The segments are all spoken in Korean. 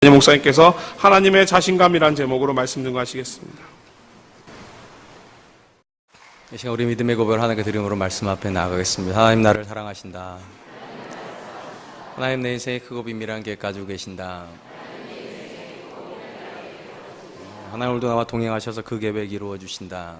목사님께서 하나님의 자신감이란 제목으로 말씀 증거하시겠습니다. 이 시간 우리 믿음의 고백을 하나님께 드림으로 말씀 앞에 나아가겠습니다. 하나님 나를 사랑하신다. 하나님 내 인생에 크고 비밀한 계획 가지고 계신다. 하나님 오늘도 나와 동행하셔서 그 계획 이루어 주신다.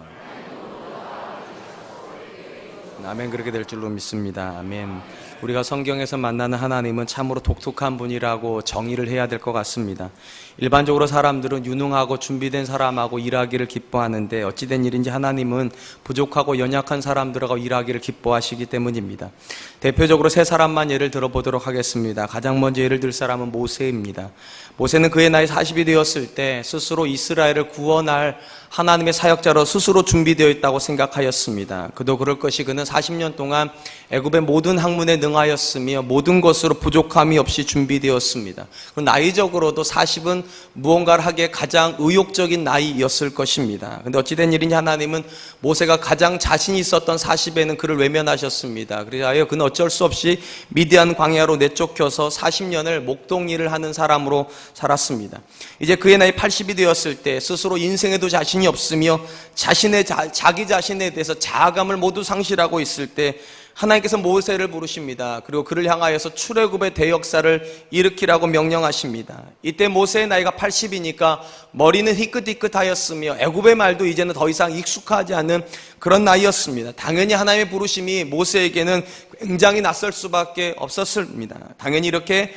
아멘. 그렇게 될 줄로 믿습니다. 아멘. 우리가 성경에서 만나는 하나님은 참으로 독특한 분이라고 정의를 해야 될 것 같습니다. 일반적으로 사람들은 유능하고 준비된 사람하고 일하기를 기뻐하는데 어찌된 일인지 하나님은 부족하고 연약한 사람들하고 일하기를 기뻐하시기 때문입니다. 대표적으로 세 사람만 예를 들어보도록 하겠습니다. 가장 먼저 예를 들 사람은 모세입니다. 모세는 그의 나이 40이 되었을 때 스스로 이스라엘을 구원할 하나님의 사역자로 스스로 준비되어 있다고 생각하였습니다. 그도 그럴 것이 그는 40년 동안 애굽의 모든 학문에 능하였으며 모든 것으로 부족함이 없이 준비되었습니다. 나이적으로도 40은 무언가를 하기에 가장 의욕적인 나이였을 것입니다. 그런데 어찌된 일인지 하나님은 모세가 가장 자신이 있었던 40에는 그를 외면하셨습니다. 그래서 그는 어쩔 수 없이 미디안 광야로 내쫓겨서 40년을 목동일을 하는 사람으로 살았습니다. 이제 그의 나이 80이 되었을 때 스스로 인생에도 자신이 없으며 자기 자신에 대해서 자아감을 모두 상실하고 있을 때 하나님께서 모세를 부르십니다. 그리고 그를 향하여서 출애굽의 대역사를 일으키라고 명령하십니다. 이때 모세의 나이가 80이니까 머리는 희끗희끗하였으며 애굽의 말도 이제는 더 이상 익숙하지 않은 그런 나이였습니다. 당연히 하나님의 부르심이 모세에게는 굉장히 낯설 수밖에 없었습니다. 당연히 이렇게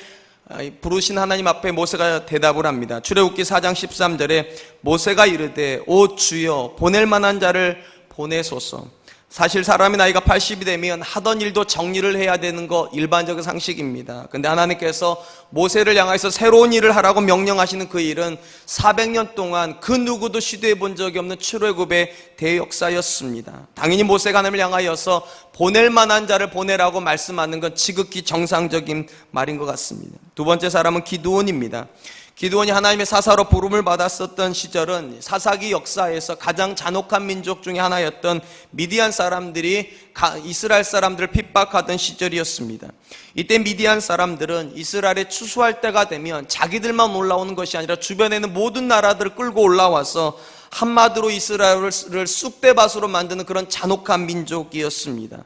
부르신 하나님 앞에 모세가 대답을 합니다. 출애굽기 4장 13절에 모세가 이르되 오 주여 보낼 만한 자를 보내소서. 사실 사람의 나이가 80이 되면 하던 일도 정리를 해야 되는 거 일반적인 상식입니다. 근데 하나님께서 모세를 향해서 새로운 일을 하라고 명령하시는 그 일은 400년 동안 그 누구도 시도해 본 적이 없는 출애굽의 대역사였습니다. 당연히 모세가 하나님을 향하여서 보낼 만한 자를 보내라고 말씀하는 건 지극히 정상적인 말인 것 같습니다. 두 번째 사람은 기드온입니다. 기드온이 하나님의 사사로 부름을 받았었던 시절은 사사기 역사에서 가장 잔혹한 민족 중에 하나였던 미디안 사람들이 이스라엘 사람들을 핍박하던 시절이었습니다. 이때 미디안 사람들은 이스라엘에 추수할 때가 되면 자기들만 올라오는 것이 아니라 주변에 있는 모든 나라들을 끌고 올라와서 한마디로 이스라엘을 쑥대밭으로 만드는 그런 잔혹한 민족이었습니다.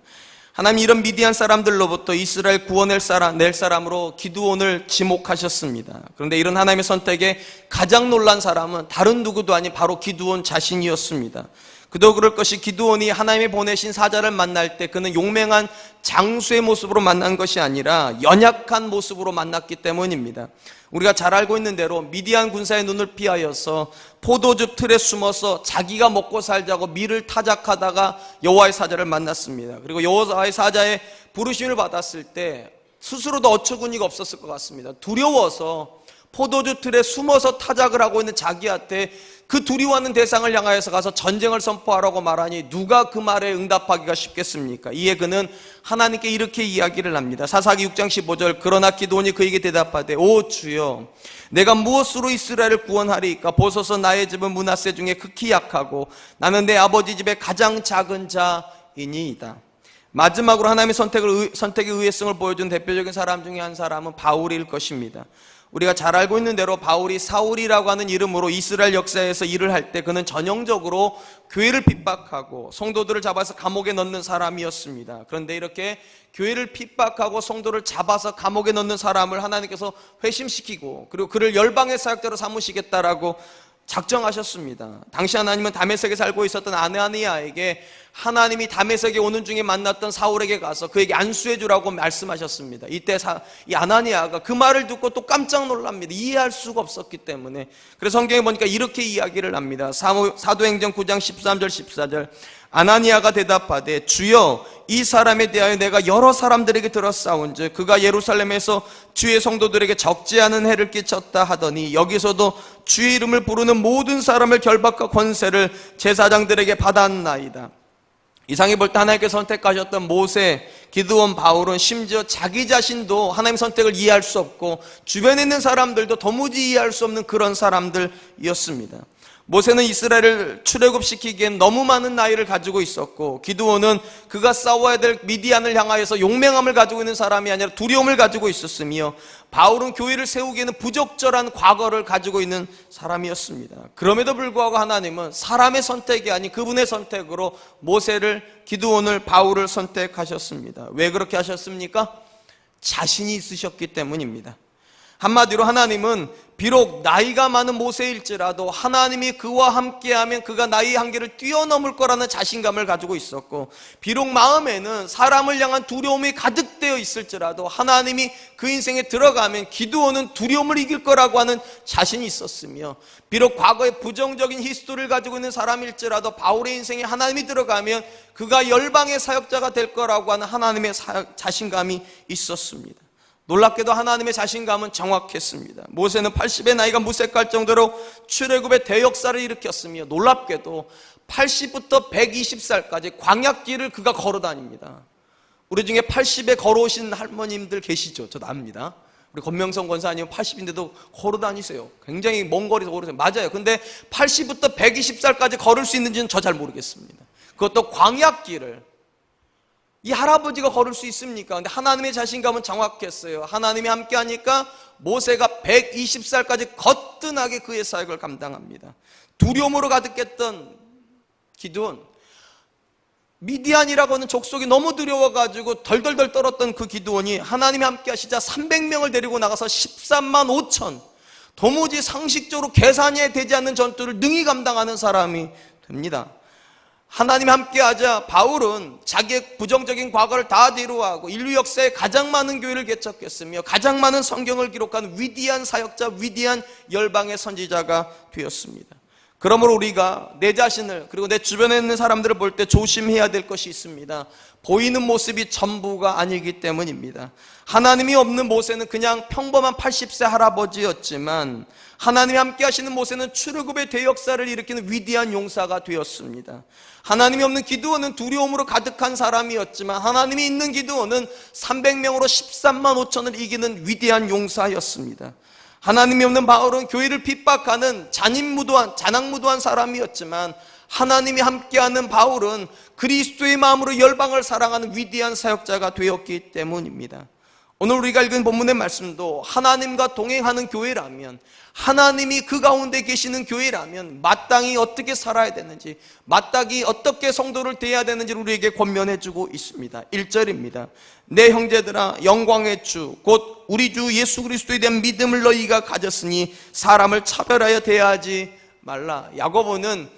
하나님 이런 미디안 사람들로부터 이스라엘 구원낼 사람으로 기드온을 지목하셨습니다. 그런데 이런 하나님의 선택에 가장 놀란 사람은 다른 누구도 아닌 바로 기드온 자신이었습니다. 그도 그럴 것이 기드온이 하나님이 보내신 사자를 만날 때 그는 용맹한 장수의 모습으로 만난 것이 아니라 연약한 모습으로 만났기 때문입니다. 우리가 잘 알고 있는 대로 미디안 군사의 눈을 피하여서 포도즙 틀에 숨어서 자기가 먹고 살자고 밀을 타작하다가 여호와의 사자를 만났습니다. 그리고 여호와의 사자의 부르심을 받았을 때 스스로도 어처구니가 없었을 것 같습니다. 두려워서 포도즙 틀에 숨어서 타작을 하고 있는 자기한테 그 두려워하는 대상을 향하여서 가서 전쟁을 선포하라고 말하니 누가 그 말에 응답하기가 쉽겠습니까? 이에 그는 하나님께 이렇게 이야기를 합니다. 사사기 6장 15절 그러나 기드온이 그에게 대답하되 오 주여 내가 무엇으로 이스라엘을 구원하리이까? 보소서 나의 집은 므낫세 중에 극히 약하고 나는 내 아버지 집의 가장 작은 자이니이다. 마지막으로 하나님의 선택의 의외성을 보여준 대표적인 사람 중에 한 사람은 바울일 것입니다. 우리가 잘 알고 있는 대로 바울이 사울이라고 하는 이름으로 이스라엘 역사에서 일을 할 때 그는 전형적으로 교회를 핍박하고 성도들을 잡아서 감옥에 넣는 사람이었습니다. 그런데 이렇게 교회를 핍박하고 성도를 잡아서 감옥에 넣는 사람을 하나님께서 회심시키고 그리고 그를 열방의 사역자로 삼으시겠다라고 작정하셨습니다. 당시 하나님은 다메섹에 살고 있었던 아나니아에게 하나님이 다메섹에 오는 중에 만났던 사울에게 가서 그에게 안수해 주라고 말씀하셨습니다. 이때 이 아나니아가 그 말을 듣고 또 깜짝 놀랍니다. 이해할 수가 없었기 때문에. 그래서 성경에 보니까 이렇게 이야기를 합니다. 사도행전 9장 13절 14절 아나니아가 대답하되 주여 이 사람에 대하여 내가 여러 사람들에게 들었사온즉 그가 예루살렘에서 주의 성도들에게 적지 않은 해를 끼쳤다 하더니 여기서도 주의 이름을 부르는 모든 사람을 결박과 권세를 제사장들에게 받았나이다. 이상히 볼 때 하나님께서 선택하셨던 모세, 기드온, 바울은 심지어 자기 자신도 하나님의 선택을 이해할 수 없고 주변에 있는 사람들도 도무지 이해할 수 없는 그런 사람들이었습니다. 모세는 이스라엘을 출애굽시키기엔 너무 많은 나이를 가지고 있었고, 기드온은 그가 싸워야 될 미디안을 향하여서 용맹함을 가지고 있는 사람이 아니라 두려움을 가지고 있었으며, 바울은 교회를 세우기에는 부적절한 과거를 가지고 있는 사람이었습니다. 그럼에도 불구하고 하나님은 사람의 선택이 아닌 그분의 선택으로 모세를, 기드온을, 바울을 선택하셨습니다. 왜 그렇게 하셨습니까? 자신이 있으셨기 때문입니다. 한마디로 하나님은 비록 나이가 많은 모세일지라도 하나님이 그와 함께하면 그가 나이의 한계를 뛰어넘을 거라는 자신감을 가지고 있었고, 비록 마음에는 사람을 향한 두려움이 가득되어 있을지라도 하나님이 그 인생에 들어가면 기드온은 두려움을 이길 거라고 하는 자신이 있었으며, 비록 과거에 부정적인 히스토리를 가지고 있는 사람일지라도 바울의 인생에 하나님이 들어가면 그가 열방의 사역자가 될 거라고 하는 하나님의 자신감이 있었습니다. 놀랍게도 하나님의 자신감은 정확했습니다. 모세는 80의 나이가 무색할 정도로 출애굽의 대역사를 일으켰으며, 놀랍게도 80부터 120살까지 광야길을 그가 걸어 다닙니다. 우리 중에 80에 걸어오신 할머님들 계시죠? 저도 압니다. 우리 권명성 권사님 80인데도 걸어 다니세요. 굉장히 먼 거리에서 걸으세요. 맞아요. 근데 80부터 120살까지 걸을 수 있는지는 저 잘 모르겠습니다. 그것도 광야길을 이 할아버지가 걸을 수 있습니까? 근데 하나님의 자신감은 정확했어요. 하나님이 함께 하니까 모세가 120살까지 거뜬하게 그의 사역을 감당합니다. 두려움으로 가득했던 기드온, 미디안이라고 하는 족속이 너무 두려워가지고 덜덜덜 떨었던 그 기드온이 하나님이 함께 하시자 300명을 데리고 나가서 13만 5천, 도무지 상식적으로 계산이 되지 않는 전투를 능히 감당하는 사람이 됩니다. 하나님이 함께하자 바울은 자기의 부정적인 과거를 다 뒤로하고 인류 역사에 가장 많은 교회를 개척했으며 가장 많은 성경을 기록한 위대한 사역자, 위대한 열방의 선지자가 되었습니다. 그러므로 우리가 내 자신을 그리고 내 주변에 있는 사람들을 볼 때 조심해야 될 것이 있습니다. 보이는 모습이 전부가 아니기 때문입니다. 하나님이 없는 모세는 그냥 평범한 80세 할아버지였지만, 하나님이 함께 하시는 모세는 출애굽의 대역사를 일으키는 위대한 용사가 되었습니다. 하나님이 없는 기드온은 두려움으로 가득한 사람이었지만, 하나님이 있는 기드온은 300명으로 13만 5천을 이기는 위대한 용사였습니다. 하나님이 없는 바울은 교회를 핍박하는 잔악무도한 사람이었지만, 하나님이 함께하는 바울은 그리스도의 마음으로 열방을 사랑하는 위대한 사역자가 되었기 때문입니다. 오늘 우리가 읽은 본문의 말씀도 하나님과 동행하는 교회라면, 하나님이 그 가운데 계시는 교회라면 마땅히 어떻게 살아야 되는지, 마땅히 어떻게 성도를 대해야 되는지를 우리에게 권면해 주고 있습니다. 1절입니다. 내 형제들아, 영광의 주 곧 우리 주 예수 그리스도에 대한 믿음을 너희가 가졌으니 사람을 차별하여 대하지 말라. 야고보는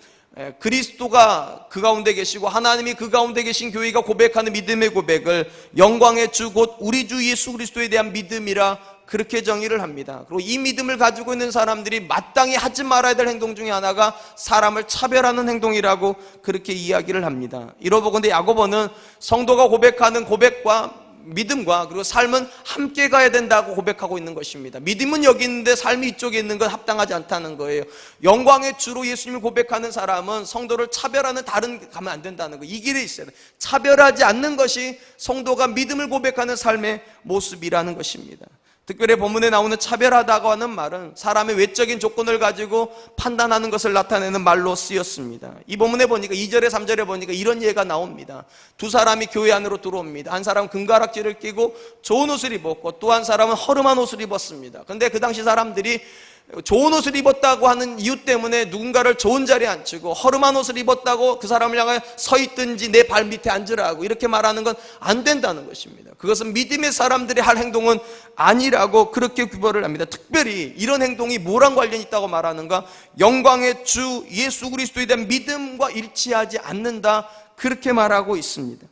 그리스도가 그 가운데 계시고 하나님이 그 가운데 계신 교회가 고백하는 믿음의 고백을 영광의 주 곧 우리 주 예수 그리스도에 대한 믿음이라 그렇게 정의를 합니다. 그리고 이 믿음을 가지고 있는 사람들이 마땅히 하지 말아야 될 행동 중에 하나가 사람을 차별하는 행동이라고 그렇게 이야기를 합니다. 이러보건대 야고보는 성도가 고백하는 고백과 믿음과 그리고 삶은 함께 가야 된다고 고백하고 있는 것입니다. 믿음은 여기 있는데 삶이 이쪽에 있는 건 합당하지 않다는 거예요. 영광의 주로 예수님을 고백하는 사람은 성도를 차별하는 다른 가면 안 된다는 거예요. 이 길에 있어야 돼. 차별하지 않는 것이 성도가 믿음을 고백하는 삶의 모습이라는 것입니다. 특별히 본문에 나오는 차별하다고 하는 말은 사람의 외적인 조건을 가지고 판단하는 것을 나타내는 말로 쓰였습니다. 이 본문에 보니까 2절에 3절에 보니까 이런 예가 나옵니다. 두 사람이 교회 안으로 들어옵니다. 한 사람은 금가락지를 끼고 좋은 옷을 입었고 또 한 사람은 허름한 옷을 입었습니다. 그런데 그 당시 사람들이 좋은 옷을 입었다고 하는 이유 때문에 누군가를 좋은 자리에 앉히고, 허름한 옷을 입었다고 그 사람을 향해 서 있든지 내 발 밑에 앉으라고 이렇게 말하는 건 안 된다는 것입니다. 그것은 믿음의 사람들이 할 행동은 아니라고 그렇게 규범을 합니다. 특별히 이런 행동이 뭐랑 관련이 있다고 말하는가? 영광의 주 예수 그리스도에 대한 믿음과 일치하지 않는다, 그렇게 말하고 있습니다.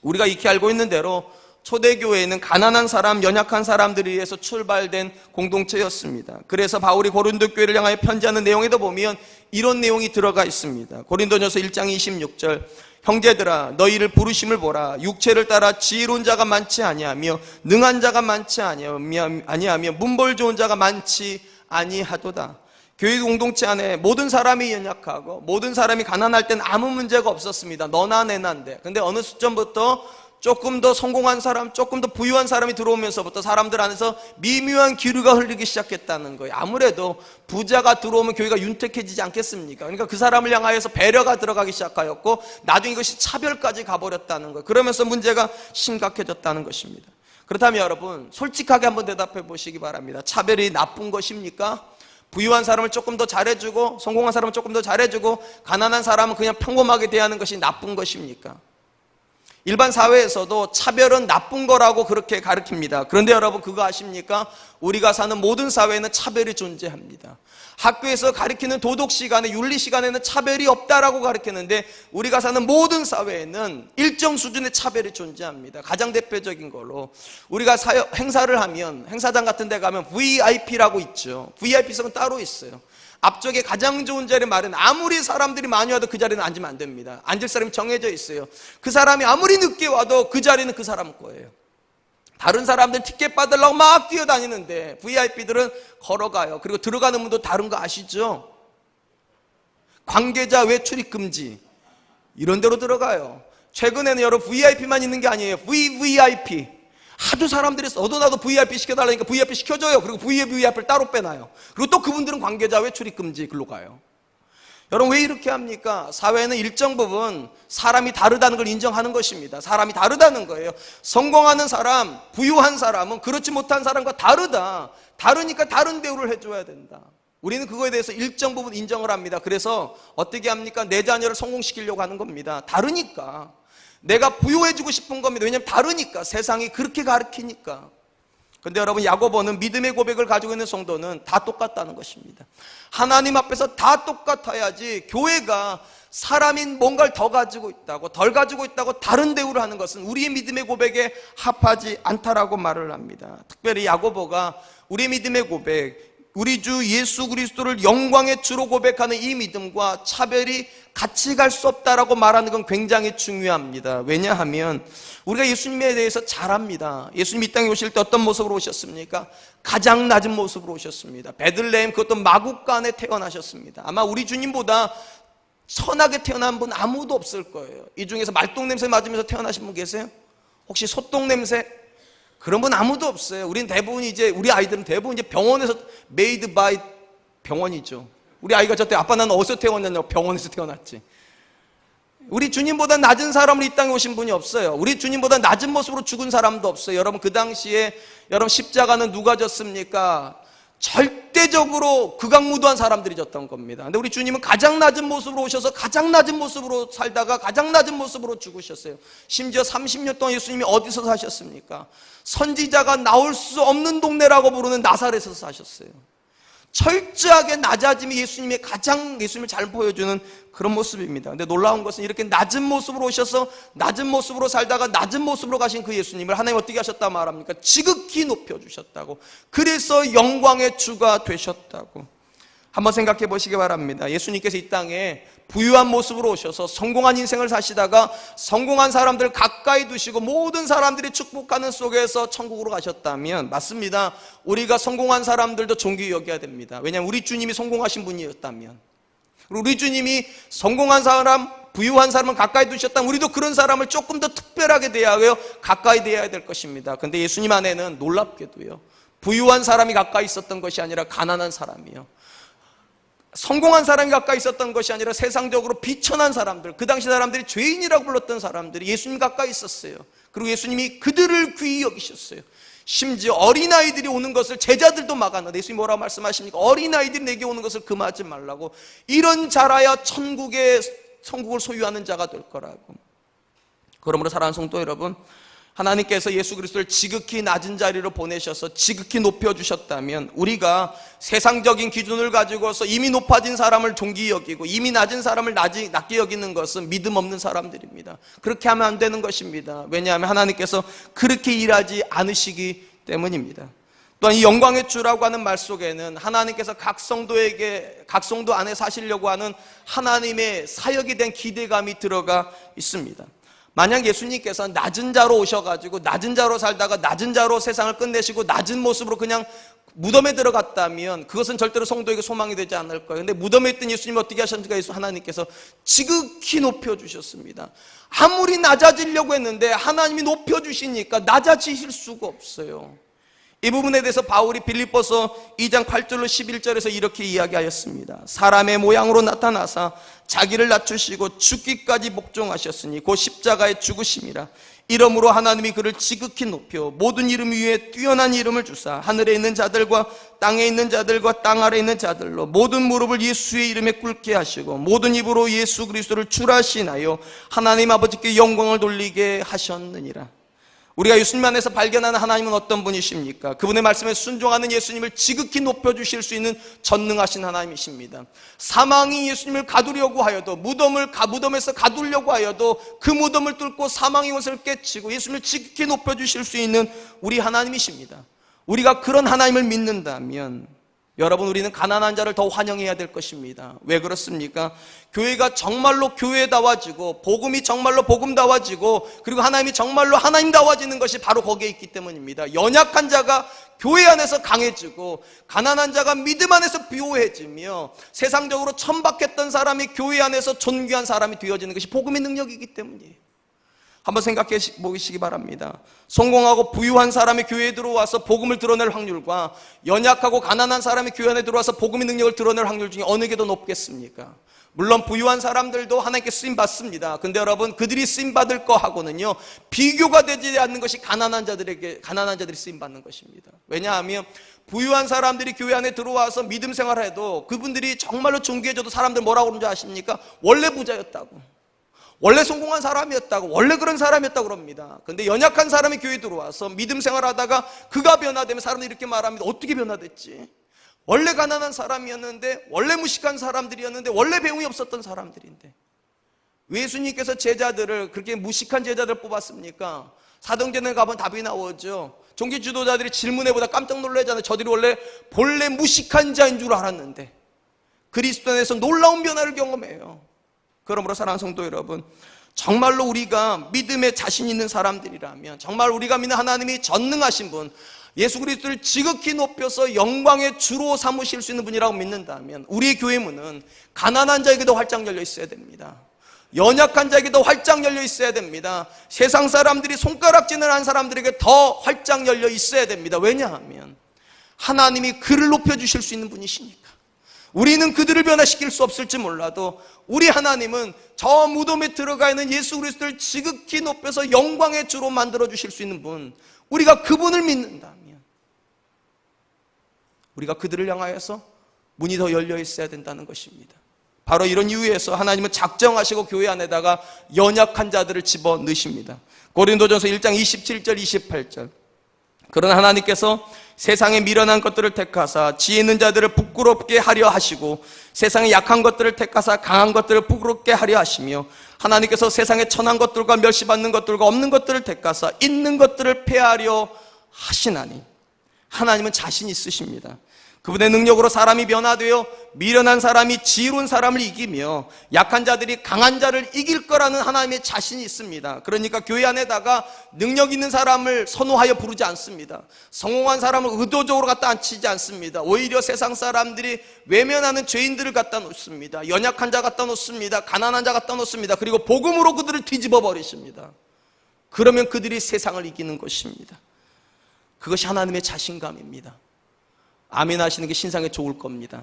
우리가 익히 알고 있는 대로 초대교회는 가난한 사람, 연약한 사람들에 의해서 출발된 공동체였습니다. 그래서 바울이 고린도 교회를 향하여 편지하는 내용에도 보면 이런 내용이 들어가 있습니다. 고린도전서 1장 26절, 형제들아 너희를 부르심을 보라. 육체를 따라 지혜로운 자가 많지 아니하며 능한 자가 많지 아니하며 문벌 좋은 자가 많지 아니하도다. 교회 공동체 안에 모든 사람이 연약하고 모든 사람이 가난할 땐 아무 문제가 없었습니다. 너나 내나인데. 근데 어느 시점부터 조금 더 성공한 사람, 조금 더 부유한 사람이 들어오면서부터 사람들 안에서 미묘한 기류가 흐르기 시작했다는 거예요. 아무래도 부자가 들어오면 교회가 윤택해지지 않겠습니까? 그러니까 그 사람을 향하여서 배려가 들어가기 시작하였고 나중에 이것이 차별까지 가버렸다는 거예요. 그러면서 문제가 심각해졌다는 것입니다. 그렇다면 여러분, 솔직하게 한번 대답해 보시기 바랍니다. 차별이 나쁜 것입니까? 부유한 사람을 조금 더 잘해주고 성공한 사람을 조금 더 잘해주고 가난한 사람은 그냥 평범하게 대하는 것이 나쁜 것입니까? 일반 사회에서도 차별은 나쁜 거라고 그렇게 가르칩니다. 그런데 여러분 그거 아십니까? 우리가 사는 모든 사회에는 차별이 존재합니다. 학교에서 가르치는 도덕 시간에, 윤리 시간에는 차별이 없다라고 가르치는데 우리가 사는 모든 사회에는 일정 수준의 차별이 존재합니다. 가장 대표적인 걸로 우리가 행사를 하면, 행사장 같은 데 가면 VIP라고 있죠. VIP석은 따로 있어요. 앞쪽에 가장 좋은 자리에 말은 아무리 사람들이 많이 와도 그 자리는 앉으면 안 됩니다. 앉을 사람이 정해져 있어요. 그 사람이 아무리 늦게 와도 그 자리는 그 사람 거예요. 다른 사람들은 티켓 받으려고 막 뛰어다니는데 VIP들은 걸어가요. 그리고 들어가는 문도 다른 거 아시죠? 관계자 외 출입 금지, 이런 데로 들어가요. 최근에는 여러분 VIP만 있는 게 아니에요. VVIP. 하도 사람들이 너도 나도 VIP 시켜달라니까 VIP 시켜줘요. 그리고 VVIP를 따로 빼놔요. 그리고 또 그분들은 관계자 외 출입 금지 글로 가요. 여러분 왜 이렇게 합니까? 사회는 일정 부분 사람이 다르다는 걸 인정하는 것입니다. 사람이 다르다는 거예요. 성공하는 사람, 부유한 사람은 그렇지 못한 사람과 다르다. 다르니까 다른 대우를 해줘야 된다. 우리는 그거에 대해서 일정 부분 인정을 합니다. 그래서 어떻게 합니까? 내 자녀를 성공시키려고 하는 겁니다. 다르니까. 내가 부유해지고 싶은 겁니다. 왜냐하면 다르니까. 세상이 그렇게 가르치니까. 근데 여러분, 야고보는 믿음의 고백을 가지고 있는 성도는 다 똑같다는 것입니다. 하나님 앞에서 다 똑같아야지 교회가 사람이 뭔가를 더 가지고 있다고, 덜 가지고 있다고 다른 대우를 하는 것은 우리의 믿음의 고백에 합하지 않다라고 말을 합니다. 특별히 야고보가 우리의 믿음의 고백, 우리 주 예수 그리스도를 영광의 주로 고백하는 이 믿음과 차별이 같이 갈 수 없다라고 말하는 건 굉장히 중요합니다. 왜냐하면 우리가 예수님에 대해서 잘 압니다. 예수님 이 땅에 오실 때 어떤 모습으로 오셨습니까? 가장 낮은 모습으로 오셨습니다. 베들레헴, 그것도 마국간에 태어나셨습니다. 아마 우리 주님보다 선하게 태어난 분 아무도 없을 거예요. 이 중에서 말똥 냄새 맞으면서 태어나신 분 계세요? 혹시 소똥 냄새? 그런 분 아무도 없어요. 우린 대부분 우리 아이들은 대부분 병원에서 메이드 바이 병원이죠. 우리 아이가 저때 아빠 나는 어디서 태어났냐고, 병원에서 태어났지. 우리 주님보다 낮은 사람으로 이 땅에 오신 분이 없어요. 우리 주님보다 낮은 모습으로 죽은 사람도 없어요. 여러분 그 당시에 여러분 십자가는 누가 졌습니까? 절대적으로 극악무도한 사람들이 졌던 겁니다. 근데 우리 주님은 가장 낮은 모습으로 오셔서 가장 낮은 모습으로 살다가 가장 낮은 모습으로 죽으셨어요. 심지어 30년 동안 예수님이 어디서 사셨습니까? 선지자가 나올 수 없는 동네라고 부르는 나사렛에서 사셨어요. 철저하게 낮아짐이 예수님의 가장 예수님을 잘 보여주는 그런 모습입니다. 근데 놀라운 것은 이렇게 낮은 모습으로 오셔서 낮은 모습으로 살다가 낮은 모습으로 가신 그 예수님을 하나님 어떻게 하셨다 말합니까? 지극히 높여주셨다고. 그래서 영광의 주가 되셨다고. 한번 생각해 보시기 바랍니다. 예수님께서 이 땅에 부유한 모습으로 오셔서 성공한 인생을 사시다가 성공한 사람들을 가까이 두시고 모든 사람들이 축복하는 속에서 천국으로 가셨다면, 맞습니다, 우리가 성공한 사람들도 존귀히 여겨야 됩니다. 왜냐하면 우리 주님이 성공하신 분이었다면, 그리고 우리 주님이 성공한 사람, 부유한 사람을 가까이 두셨다면 우리도 그런 사람을 조금 더 특별하게 대하여 가까이 대해야 될 것입니다. 그런데 예수님 안에는 놀랍게도요, 부유한 사람이 가까이 있었던 것이 아니라 가난한 사람이요, 성공한 사람이 가까이 있었던 것이 아니라 세상적으로 비천한 사람들, 그 당시 사람들이 죄인이라고 불렀던 사람들이 예수님 가까이 있었어요. 그리고 예수님이 그들을 귀히 여기셨어요. 심지어 어린아이들이 오는 것을 제자들도 막았는데 예수님이 뭐라고 말씀하십니까? 어린아이들이 내게 오는 것을 금하지 말라고. 이런 자라야 천국을 소유하는 자가 될 거라고. 그러므로 사랑하는 성도 여러분, 하나님께서 예수 그리스도를 지극히 낮은 자리로 보내셔서 지극히 높여주셨다면 우리가 세상적인 기준을 가지고서 이미 높아진 사람을 존귀히 여기고 이미 낮은 사람을 낮게 여기는 것은 믿음 없는 사람들입니다. 그렇게 하면 안 되는 것입니다. 왜냐하면 하나님께서 그렇게 일하지 않으시기 때문입니다. 또한 이 영광의 주라고 하는 말 속에는 하나님께서 각 성도 안에 사시려고 하는 하나님의 사역에 대한 기대감이 들어가 있습니다. 만약 예수님께서 낮은 자로 오셔가지고 낮은 자로 살다가 낮은 자로 세상을 끝내시고 낮은 모습으로 그냥 무덤에 들어갔다면 그것은 절대로 성도에게 소망이 되지 않을 거예요. 근데 무덤에 있던 예수님이 어떻게 하셨습니까? 하나님께서 지극히 높여주셨습니다. 아무리 낮아지려고 했는데 하나님이 높여주시니까 낮아지실 수가 없어요. 이 부분에 대해서 바울이 빌립보서 2장 8절로 11절에서 이렇게 이야기하였습니다. 사람의 모양으로 나타나사 자기를 낮추시고 죽기까지 복종하셨으니 곧 십자가에 죽으심이라. 이러므로 하나님이 그를 지극히 높여 모든 이름 위에 뛰어난 이름을 주사 하늘에 있는 자들과 땅에 있는 자들과 땅 아래에 있는 자들로 모든 무릎을 예수의 이름에 꿇게 하시고 모든 입으로 예수 그리스도를 주라 시인하여 하나님 아버지께 영광을 돌리게 하셨느니라. 우리가 예수님 안에서 발견하는 하나님은 어떤 분이십니까? 그분의 말씀에 순종하는 예수님을 지극히 높여주실 수 있는 전능하신 하나님이십니다. 사망이 예수님을 가두려고 하여도 무덤에서 가두려고 하여도 그 무덤을 뚫고 사망의 것을 깨치고 예수님을 지극히 높여주실 수 있는 우리 하나님이십니다. 우리가 그런 하나님을 믿는다면 여러분, 우리는 가난한 자를 더 환영해야 될 것입니다. 왜 그렇습니까? 교회가 정말로 교회다워지고 복음이 정말로 복음다워지고 그리고 하나님이 정말로 하나님다워지는 것이 바로 거기에 있기 때문입니다. 연약한 자가 교회 안에서 강해지고 가난한 자가 믿음 안에서 비호해지며 세상적으로 천박했던 사람이 교회 안에서 존귀한 사람이 되어지는 것이 복음의 능력이기 때문이에요. 한번 생각해 보시기 바랍니다. 성공하고 부유한 사람이 교회에 들어와서 복음을 드러낼 확률과 연약하고 가난한 사람이 교회 안에 들어와서 복음의 능력을 드러낼 확률 중에 어느 게 더 높겠습니까? 물론 부유한 사람들도 하나님께 쓰임받습니다. 근데 여러분, 그들이 쓰임받을 거하고는요 비교가 되지 않는 것이 가난한 자들이 쓰임받는 것입니다. 왜냐하면 부유한 사람들이 교회 안에 들어와서 믿음 생활을 해도 그분들이 정말로 존귀해져도 사람들 뭐라고 그러는지 아십니까? 원래 부자였다고, 원래 성공한 사람이었다고, 원래 그런 사람이었다고 그럽니다. 근데 연약한 사람이 교회에 들어와서 믿음 생활하다가 그가 변화되면 사람들이 이렇게 말합니다. 어떻게 변화됐지? 원래 가난한 사람이었는데, 원래 무식한 사람들이었는데, 원래 배움이 없었던 사람들인데 왜 예수님께서 제자들을 그렇게 무식한 제자들을 뽑았습니까? 사도행전에 가보면 답이 나오죠. 종교 지도자들이 질문해보다 깜짝 놀라잖아요. 저들이 본래 무식한 자인 줄 알았는데 그리스도 안에서 놀라운 변화를 경험해요. 그러므로 사랑하는 성도 여러분, 정말로 우리가 믿음에 자신 있는 사람들이라면, 정말 우리가 믿는 하나님이 전능하신 분, 예수 그리스도를 지극히 높여서 영광의 주로 삼으실 수 있는 분이라고 믿는다면 우리의 교회 문은 가난한 자에게도 활짝 열려 있어야 됩니다. 연약한 자에게도 활짝 열려 있어야 됩니다. 세상 사람들이 손가락질을 한 사람들에게 더 활짝 열려 있어야 됩니다. 왜냐하면 하나님이 그를 높여주실 수 있는 분이시니까. 우리는 그들을 변화시킬 수 없을지 몰라도 우리 하나님은 저 무덤에 들어가 있는 예수 그리스도를 지극히 높여서 영광의 주로 만들어주실 수 있는 분, 우리가 그분을 믿는다면 우리가 그들을 향하여서 문이 더 열려 있어야 된다는 것입니다. 바로 이런 이유에서 하나님은 작정하시고 교회 안에다가 연약한 자들을 집어넣으십니다. 고린도전서 1장 27절 28절. 그러나 하나님께서 세상에 미련한 것들을 택하사 지혜 있는 자들을 부끄럽게 하려 하시고 세상에 약한 것들을 택하사 강한 것들을 부끄럽게 하려 하시며 하나님께서 세상에 천한 것들과 멸시받는 것들과 없는 것들을 택하사 있는 것들을 폐하려 하시나니. 하나님은 자신 있으십니다. 그분의 능력으로 사람이 변화되어 미련한 사람이 지혜로운 사람을 이기며 약한 자들이 강한 자를 이길 거라는 하나님의 자신이 있습니다. 그러니까 교회 안에다가 능력 있는 사람을 선호하여 부르지 않습니다. 성공한 사람을 의도적으로 갖다 앉히지 않습니다. 오히려 세상 사람들이 외면하는 죄인들을 갖다 놓습니다. 연약한 자 갖다 놓습니다. 가난한 자 갖다 놓습니다. 그리고 복음으로 그들을 뒤집어 버리십니다. 그러면 그들이 세상을 이기는 것입니다. 그것이 하나님의 자신감입니다. 아멘 하시는 게 신상에 좋을 겁니다.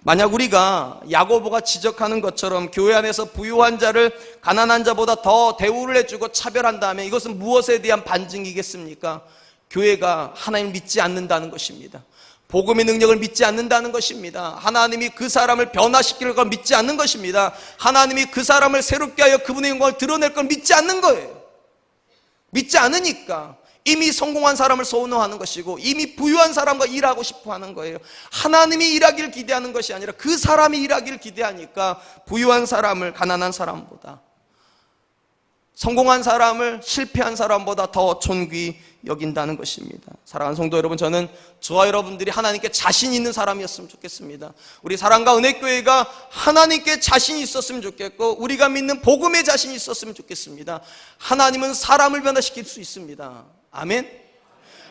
만약 우리가 야고보가 지적하는 것처럼 교회 안에서 부유한 자를 가난한 자보다 더 대우를 해주고 차별한다면 이것은 무엇에 대한 반증이겠습니까? 교회가 하나님을 믿지 않는다는 것입니다. 복음의 능력을 믿지 않는다는 것입니다. 하나님이 그 사람을 변화시킬 걸 믿지 않는 것입니다. 하나님이 그 사람을 새롭게 하여 그분의 영광을 드러낼 걸 믿지 않는 거예요. 믿지 않으니까 이미 성공한 사람을 선호하는 것이고 이미 부유한 사람과 일하고 싶어 하는 거예요. 하나님이 일하기를 기대하는 것이 아니라 그 사람이 일하기를 기대하니까 부유한 사람을 가난한 사람보다 성공한 사람을 실패한 사람보다 더 존귀히 여긴다는 것입니다. 사랑하는 성도 여러분, 저는 저와 여러분들이 하나님께 자신 있는 사람이었으면 좋겠습니다. 우리 사랑과 은혜교회가 하나님께 자신이 있었으면 좋겠고, 우리가 믿는 복음에 자신이 있었으면 좋겠습니다. 하나님은 사람을 변화시킬 수 있습니다. 아멘.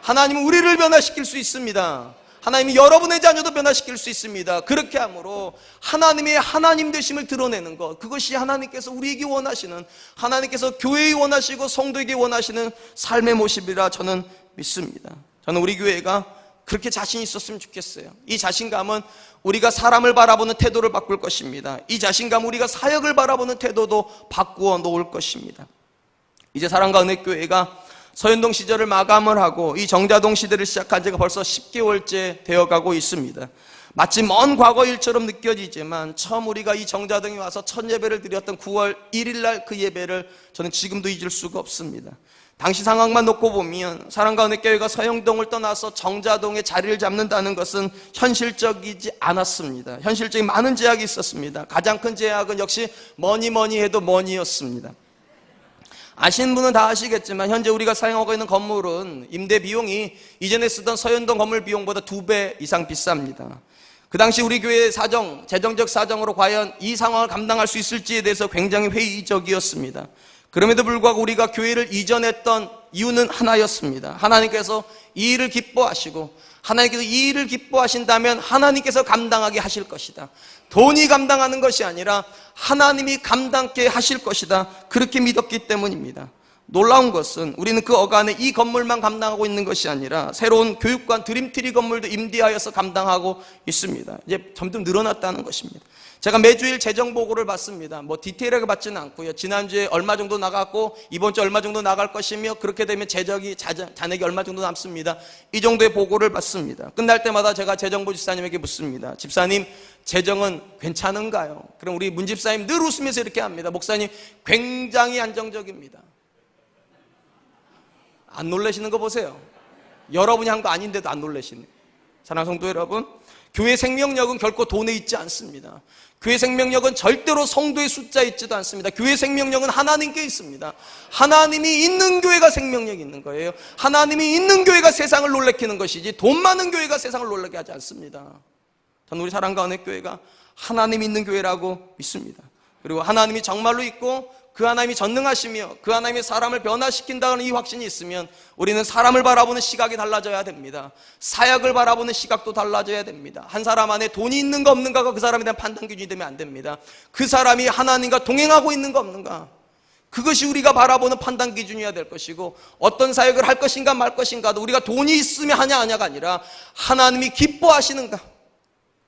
하나님은 우리를 변화시킬 수 있습니다. 하나님이 여러분의 자녀도 변화시킬 수 있습니다. 그렇게 함으로 하나님의 하나님 되심을 드러내는 것, 그것이 하나님께서 우리에게 원하시는, 하나님께서 교회에 원하시고 성도에게 원하시는 삶의 모습이라 저는 믿습니다. 저는 우리 교회가 그렇게 자신이 있었으면 좋겠어요. 이 자신감은 우리가 사람을 바라보는 태도를 바꿀 것입니다. 이 자신감은 우리가 사역을 바라보는 태도도 바꾸어 놓을 것입니다. 이제 사랑과 은혜교회가 서현동 시절을 마감을 하고 이 정자동 시대를 시작한 지가 벌써 10개월째 되어가고 있습니다. 마치 먼 과거 일처럼 느껴지지만 처음 우리가 이 정자동에 와서 첫 예배를 드렸던 9월 1일 날 그 예배를 저는 지금도 잊을 수가 없습니다. 당시 상황만 놓고 보면 사랑과 은혜교회가 서현동을 떠나서 정자동에 자리를 잡는다는 것은 현실적이지 않았습니다. 현실적인 많은 제약이 있었습니다. 가장 큰 제약은 역시 뭐니 해도 머니였습니다. 아시는 분은 다 아시겠지만 현재 우리가 사용하고 있는 건물은 임대 비용이 이전에 쓰던 서현동 건물 비용보다 2배 이상 비쌉니다. 그 당시 우리 교회의 사정, 재정적 사정으로 과연 이 상황을 감당할 수 있을지에 대해서 굉장히 회의적이었습니다. 그럼에도 불구하고 우리가 교회를 이전했던 이유는 하나였습니다. 하나님께서 이 일을 기뻐하시고, 하나님께서 이 일을 기뻐하신다면 하나님께서 감당하게 하실 것이다. 돈이 감당하는 것이 아니라 하나님이 감당케 하실 것이다. 그렇게 믿었기 때문입니다. 놀라운 것은 우리는 그 어간에 이 건물만 감당하고 있는 것이 아니라 새로운 교육관 드림트리 건물도 임대하여서 감당하고 있습니다. 이제 점점 늘어났다는 것입니다. 제가 매주일 재정 보고를 받습니다. 뭐 디테일하게 받지는 않고요. 지난주에 얼마 정도 나갔고 이번 주 얼마 정도 나갈 것이며, 그렇게 되면 잔액이 얼마 정도 남습니다. 이 정도의 보고를 받습니다. 끝날 때마다 제가 재정부 집사님에게 묻습니다. 집사님, 재정은 괜찮은가요? 그럼 우리 문 집사님 늘 웃으면서 이렇게 합니다. 목사님, 굉장히 안정적입니다. 안 놀라시는 거 보세요. 여러분이 한 거 아닌데도 안 놀라시네. 사랑하는 성도 여러분, 교회 생명력은 결코 돈에 있지 않습니다. 교회 생명력은 절대로 성도의 숫자에 있지도 않습니다. 교회 생명력은 하나님께 있습니다. 하나님이 있는 교회가 생명력이 있는 거예요. 하나님이 있는 교회가 세상을 놀래키는 것이지 돈 많은 교회가 세상을 놀라게 하지 않습니다. 저는 우리 사랑과 은혜교회가 하나님이 있는 교회라고 믿습니다. 그리고 하나님이 정말로 있고 그 하나님이 전능하시며 그 하나님이 사람을 변화시킨다는 이 확신이 있으면 우리는 사람을 바라보는 시각이 달라져야 됩니다. 사역을 바라보는 시각도 달라져야 됩니다. 한 사람 안에 돈이 있는가 없는가가 그 사람에 대한 판단 기준이 되면 안 됩니다. 그 사람이 하나님과 동행하고 있는가 없는가, 그것이 우리가 바라보는 판단 기준이어야 될 것이고, 어떤 사역을 할 것인가 말 것인가도 우리가 돈이 있으면 하냐 아냐가 아니라 하나님이 기뻐하시는가,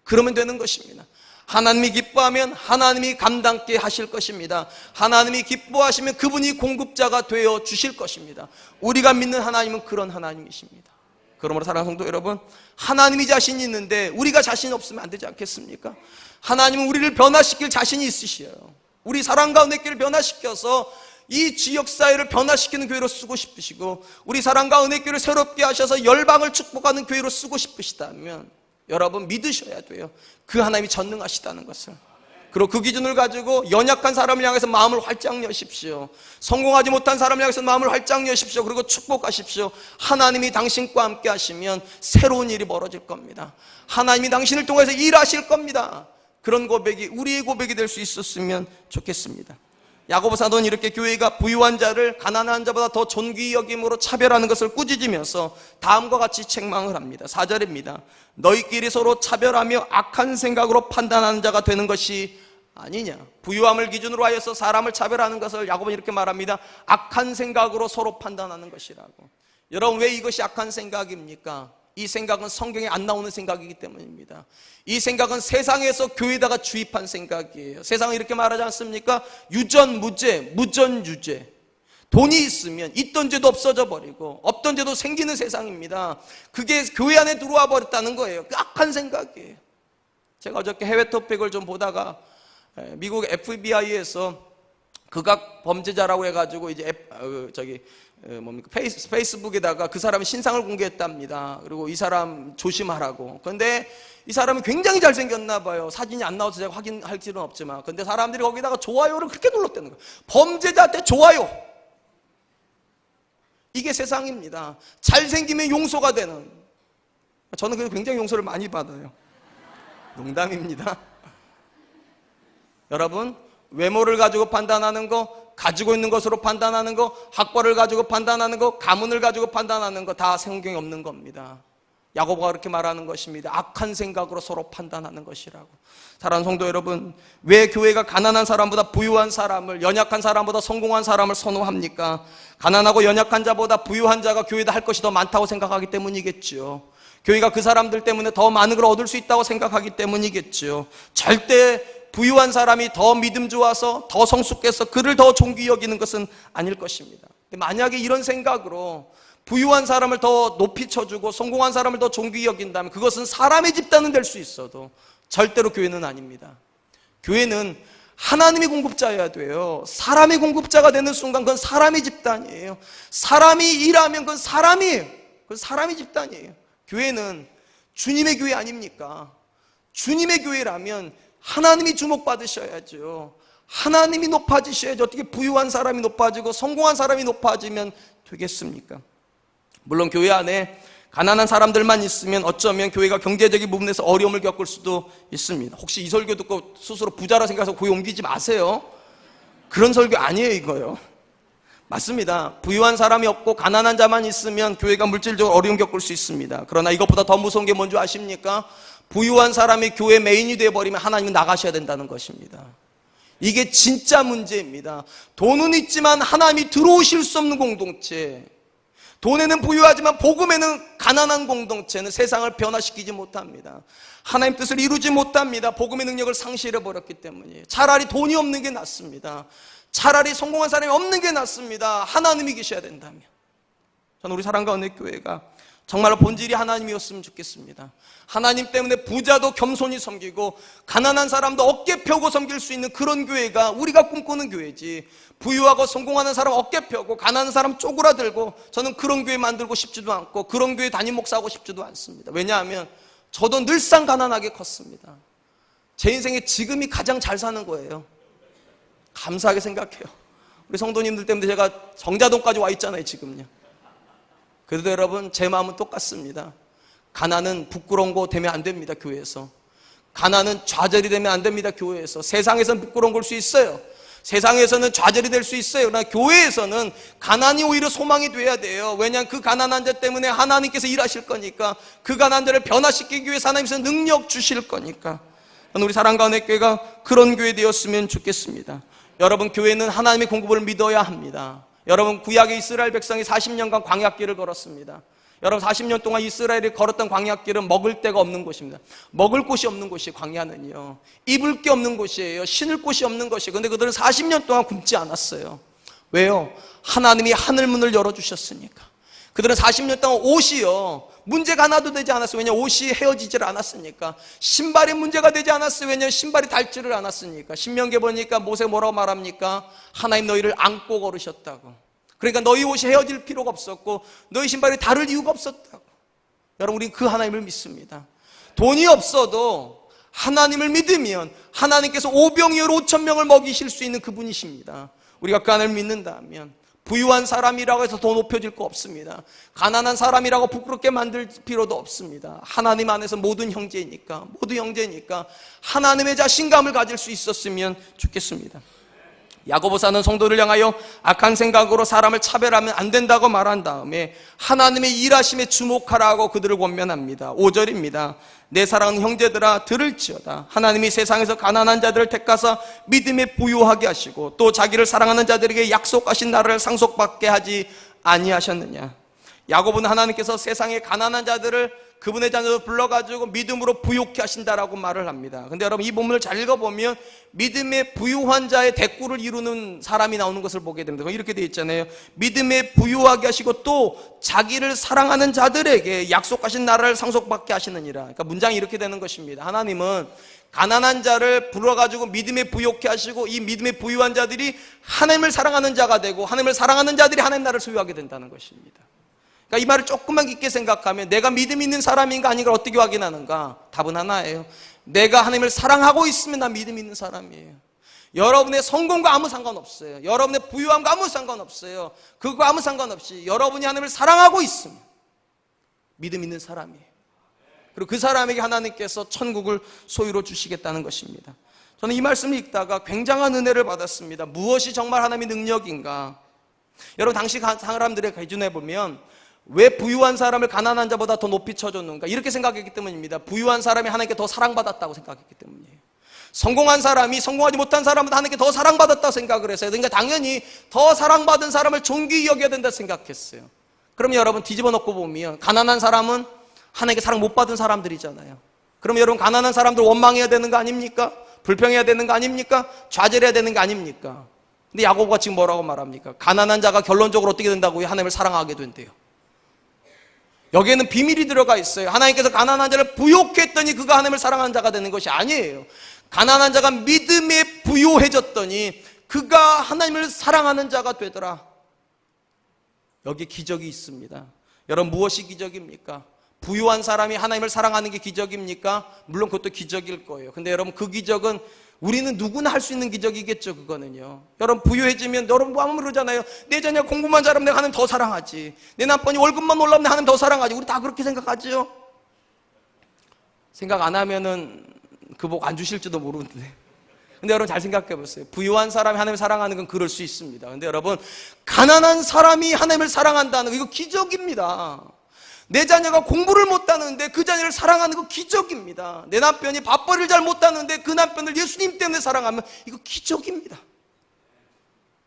그러면 되는 것입니다. 하나님이 기뻐하면 하나님이 감당케 하실 것입니다. 하나님이 기뻐하시면 그분이 공급자가 되어 주실 것입니다. 우리가 믿는 하나님은 그런 하나님이십니다. 그러므로 사랑하는 성도 여러분, 하나님이 자신이 있는데 우리가 자신이 없으면 안 되지 않겠습니까? 하나님은 우리를 변화시킬 자신이 있으시어요. 우리 사랑과 은혜교회를 변화시켜서 이 지역사회를 변화시키는 교회로 쓰고 싶으시고, 우리 사랑과 은혜교회를 새롭게 하셔서 열방을 축복하는 교회로 쓰고 싶으시다면 여러분 믿으셔야 돼요. 그 하나님이 전능하시다는 것을. 그리고 그 기준을 가지고 연약한 사람을 향해서 마음을 활짝 여십시오. 성공하지 못한 사람을 향해서 마음을 활짝 여십시오. 그리고 축복하십시오. 하나님이 당신과 함께 하시면 새로운 일이 벌어질 겁니다. 하나님이 당신을 통해서 일하실 겁니다. 그런 고백이 우리의 고백이 될 수 있었으면 좋겠습니다. 야고보 사도는 이렇게 교회가 부유한 자를 가난한 자보다 더 존귀히 여김으로 차별하는 것을 꾸짖으면서 다음과 같이 책망을 합니다. 4절입니다. 너희끼리 서로 차별하며 악한 생각으로 판단하는 자가 되는 것이 아니냐. 부유함을 기준으로 하여서 사람을 차별하는 것을 야고보는 이렇게 말합니다. 악한 생각으로 서로 판단하는 것이라고. 여러분, 왜 이것이 악한 생각입니까? 이 생각은 성경에 안 나오는 생각이기 때문입니다. 이 생각은 세상에서 교회에다가 주입한 생각이에요. 세상은 이렇게 말하지 않습니까? 유전무죄, 무전유죄. 돈이 있으면 있던 죄도 없어져 버리고 없던 죄도 생기는 세상입니다. 그게 교회 안에 들어와 버렸다는 거예요. 그 악한 생각이에요. 제가 어저께 해외 토픽을 좀 보다가 미국 FBI에서 극악 범죄자라고 해가지고 이제 페이스북에다가 그 사람의 신상을 공개했답니다. 그리고 이 사람 조심하라고. 그런데 이 사람이 굉장히 잘생겼나 봐요. 사진이 안 나와서 제가 확인할 필요는 없지만. 근데 사람들이 거기다가 좋아요를 그렇게 눌렀다는 거예요. 범죄자한테 좋아요. 이게 세상입니다. 잘생기면 용서가 되는. 저는 그래서 굉장히 용서를 많이 받아요. 농담입니다. 여러분, 외모를 가지고 판단하는 거, 가지고 있는 것으로 판단하는 거, 학벌을 가지고 판단하는 거, 가문을 가지고 판단하는 거 다 성경에 없는 겁니다. 야고보가 그렇게 말하는 것입니다. 악한 생각으로 서로 판단하는 것이라고. 사랑하는 성도 여러분, 왜 교회가 가난한 사람보다 부유한 사람을, 연약한 사람보다 성공한 사람을 선호합니까? 가난하고 연약한 자보다 부유한 자가 교회에 할 것이 더 많다고 생각하기 때문이겠죠. 교회가 그 사람들 때문에 더 많은 걸 얻을 수 있다고 생각하기 때문이겠죠. 절대 부유한 사람이 더 믿음 좋아서, 더 성숙해서 그를 더 존귀히 여기는 것은 아닐 것입니다. 만약에 이런 생각으로 부유한 사람을 더 높이 쳐주고 성공한 사람을 더 존귀히 여긴다면 그것은 사람의 집단은 될 수 있어도 절대로 교회는 아닙니다. 교회는 하나님의 공급자여야 돼요. 사람의 공급자가 되는 순간 그건 사람의 집단이에요. 사람이 일하면 그건 사람이에요. 그건 사람의 집단이에요. 교회는 주님의 교회 아닙니까? 주님의 교회라면 하나님이 주목받으셔야죠. 하나님이 높아지셔야죠. 어떻게 부유한 사람이 높아지고 성공한 사람이 높아지면 되겠습니까? 물론 교회 안에 가난한 사람들만 있으면 어쩌면 교회가 경제적인 부분에서 어려움을 겪을 수도 있습니다. 혹시 이 설교 듣고 스스로 부자라 생각해서 교회 옮기지 마세요. 그런 설교 아니에요, 이거요. 맞습니다. 부유한 사람이 없고 가난한 자만 있으면 교회가 물질적으로 어려움 겪을 수 있습니다. 그러나 이것보다 더 무서운 게 뭔지 아십니까? 부유한 사람이 교회 메인이 되어버리면 하나님은 나가셔야 된다는 것입니다. 이게 진짜 문제입니다. 돈은 있지만 하나님이 들어오실 수 없는 공동체, 돈에는 부유하지만 복음에는 가난한 공동체는 세상을 변화시키지 못합니다. 하나님 뜻을 이루지 못합니다. 복음의 능력을 상실해버렸기 때문이에요. 차라리 돈이 없는 게 낫습니다. 차라리 성공한 사람이 없는 게 낫습니다. 하나님이 계셔야 된다면. 저는 우리 사랑과 은혜교회가 정말로 본질이 하나님이었으면 좋겠습니다. 하나님 때문에 부자도 겸손히 섬기고 가난한 사람도 어깨 펴고 섬길 수 있는 그런 교회가 우리가 꿈꾸는 교회지, 부유하고 성공하는 사람 어깨 펴고 가난한 사람 쪼그라들고, 저는 그런 교회 만들고 싶지도 않고 그런 교회 담임 목사하고 싶지도 않습니다. 왜냐하면 저도 늘상 가난하게 컸습니다. 제 인생에 지금이 가장 잘 사는 거예요. 감사하게 생각해요. 우리 성도님들 때문에 제가 정자동까지 와 있잖아요, 지금요. 그래도 여러분, 제 마음은 똑같습니다. 가난은 부끄러운 거 되면 안 됩니다, 교회에서. 가난은 좌절이 되면 안 됩니다, 교회에서. 세상에서는 부끄러운 걸 수 있어요. 세상에서는 좌절이 될 수 있어요. 그러나 교회에서는 가난이 오히려 소망이 돼야 돼요. 왜냐하면 그 가난한 자 때문에 하나님께서 일하실 거니까. 그 가난한 자를 변화시키기 위해서 하나님께서 능력 주실 거니까. 우리 사랑과 은혜교회가 그런 교회 되었으면 좋겠습니다. 여러분, 교회는 하나님의 공급을 믿어야 합니다. 여러분, 구약의 이스라엘 백성이 40년간 광야길을 걸었습니다. 여러분, 40년 동안 이스라엘이 걸었던 광야길은 먹을 데가 없는 곳입니다. 먹을 곳이 없는 곳이에요. 광야는요, 입을 게 없는 곳이에요. 신을 곳이 없는 것이에요. 그런데 그들은 40년 동안 굶지 않았어요. 왜요? 하나님이 하늘문을 열어주셨으니까. 그들은 40년 동안 옷이요, 문제가 하나도 되지 않았어요. 왜냐하면 옷이 헤어지질 않았으니까. 신발이 문제가 되지 않았어요. 왜냐하면 신발이 닳지를 않았으니까. 신명기에 보니까 모세 뭐라고 말합니까? 하나님 너희를 안고 걸으셨다고. 그러니까 너희 옷이 헤어질 필요가 없었고 너희 신발이 닳을 이유가 없었다고. 여러분, 우리 그 하나님을 믿습니다. 돈이 없어도 하나님을 믿으면 하나님께서 오병이어로 5,000명을 먹이실 수 있는 그분이십니다. 우리가 그 하나님을 믿는다면 부유한 사람이라고 해서 더 높여질 거 없습니다. 가난한 사람이라고 부끄럽게 만들 필요도 없습니다. 하나님 안에서 모든 형제니까, 모두 형제니까 하나님의 자신감을 가질 수 있었으면 좋겠습니다. 야고보서는 성도를 향하여 악한 생각으로 사람을 차별하면 안 된다고 말한 다음에 하나님의 일하심에 주목하라고 그들을 권면합니다. 5절입니다. 내 사랑하는 형제들아, 들을지어다. 하나님이 세상에서 가난한 자들을 택하사 믿음에 부유하게 하시고 또 자기를 사랑하는 자들에게 약속하신 나라를 상속받게 하지 아니하셨느냐. 야고보는 하나님께서 세상의 가난한 자들을 그분의 자녀로 불러가지고 믿음으로 부유케 하신다라고 말을 합니다. 근데 여러분, 이 본문을 잘 읽어보면 믿음의 부유한 자의 대꾸를 이루는 사람이 나오는 것을 보게 됩니다. 이렇게 되어 있잖아요. 믿음에 부유하게 하시고 또 자기를 사랑하는 자들에게 약속하신 나라를 상속받게 하시느니라. 그러니까 문장이 이렇게 되는 것입니다. 하나님은 가난한 자를 불러가지고 믿음에 부유케 하시고 이 믿음에 부유한 자들이 하나님을 사랑하는 자가 되고 하나님을 사랑하는 자들이 하나님 나라를 소유하게 된다는 것입니다. 그러니까 이 말을 조금만 깊게 생각하면 내가 믿음 있는 사람인가 아닌가 어떻게 확인하는가? 답은 하나예요. 내가 하나님을 사랑하고 있으면 나 믿음 있는 사람이에요. 여러분의 성공과 아무 상관없어요. 여러분의 부유함과 아무 상관없어요. 그거 아무 상관없이 여러분이 하나님을 사랑하고 있으면 믿음 있는 사람이에요. 그리고 그 사람에게 하나님께서 천국을 소유로 주시겠다는 것입니다. 저는 이 말씀을 읽다가 굉장한 은혜를 받았습니다. 무엇이 정말 하나님의 능력인가? 여러분, 당시 사람들의 기준에 보면 왜 부유한 사람을 가난한 자보다 더 높이 쳐줬는가? 이렇게 생각했기 때문입니다. 부유한 사람이 하나님께 더 사랑받았다고 생각했기 때문이에요. 성공한 사람이 성공하지 못한 사람보다 하나님께 더 사랑받았다고 생각을 했어요. 그러니까 당연히 더 사랑받은 사람을 존귀히 여겨야 된다 생각했어요. 그럼 여러분, 뒤집어 놓고 보면 가난한 사람은 하나님께 사랑 못 받은 사람들이잖아요. 그럼 여러분, 가난한 사람들 원망해야 되는 거 아닙니까? 불평해야 되는 거 아닙니까? 좌절해야 되는 거 아닙니까? 근데 야고보가 지금 뭐라고 말합니까? 가난한 자가 결론적으로 어떻게 된다고요? 하나님을 사랑하게 된대요. 여기에는 비밀이 들어가 있어요. 하나님께서 가난한 자를 부욕해 했더니 그가 하나님을 사랑하는 자가 되는 것이 아니에요. 가난한 자가 믿음에 부요해졌더니 그가 하나님을 사랑하는 자가 되더라. 여기 기적이 있습니다. 여러분, 무엇이 기적입니까? 부유한 사람이 하나님을 사랑하는 게 기적입니까? 물론 그것도 기적일 거예요. 근데 여러분, 그 기적은 우리는 누구나 할 수 있는 기적이겠죠. 그거는요. 여러분, 부유해지면 여러분 뭐 아무리 그러잖아요. 내 자녀 공부만 잘하면 내가 하나님 더 사랑하지. 내 남편이 월급만 올라면 내가 하나님 더 사랑하지. 우리 다 그렇게 생각하죠. 생각 안 하면은 그 복 안 주실지도 모르는데. 근데 여러분, 잘 생각해 보세요. 부유한 사람이 하나님을 사랑하는 건 그럴 수 있습니다. 근데 여러분, 가난한 사람이 하나님을 사랑한다는 거, 이거 기적입니다. 내 자녀가 공부를 못하는데 그 자녀를 사랑하는 거 기적입니다. 내 남편이 밥벌이를 잘 못하는데 그 남편을 예수님 때문에 사랑하면 이거 기적입니다.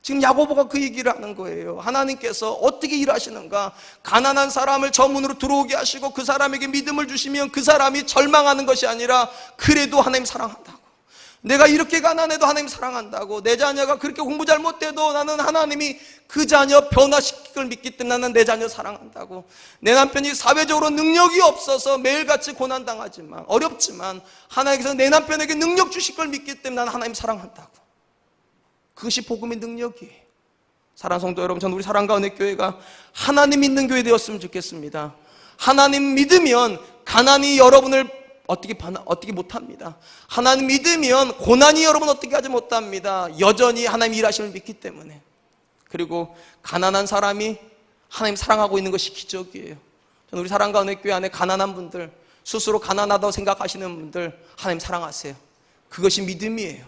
지금 야고보가 그 얘기를 하는 거예요. 하나님께서 어떻게 일하시는가? 가난한 사람을 저 문으로 들어오게 하시고 그 사람에게 믿음을 주시면 그 사람이 절망하는 것이 아니라 그래도 하나님 사랑한다고. 내가 이렇게 가난해도 하나님 사랑한다고. 내 자녀가 그렇게 공부 잘못해도 나는 하나님이 그 자녀 변화시킬 걸 믿기 때문에 나는 내 자녀 사랑한다고. 내 남편이 사회적으로 능력이 없어서 매일같이 고난당하지만 어렵지만 하나님께서 내 남편에게 능력 주실 걸 믿기 때문에 나는 하나님 사랑한다고. 그것이 복음의 능력이에요. 사랑하는 성도 여러분, 저는 우리 사랑가은혜 교회가 하나님 믿는 교회 되었으면 좋겠습니다. 하나님 믿으면 가난이 여러분을 어떻게 못합니다. 하나님 믿으면 고난이 여러분 어떻게 하지 못합니다. 여전히 하나님 일하심을 믿기 때문에. 그리고 가난한 사람이 하나님 사랑하고 있는 것이 기적이에요. 저는 우리 사랑과 은혜교회 안에 가난한 분들, 스스로 가난하다고 생각하시는 분들 하나님 사랑하세요. 그것이 믿음이에요.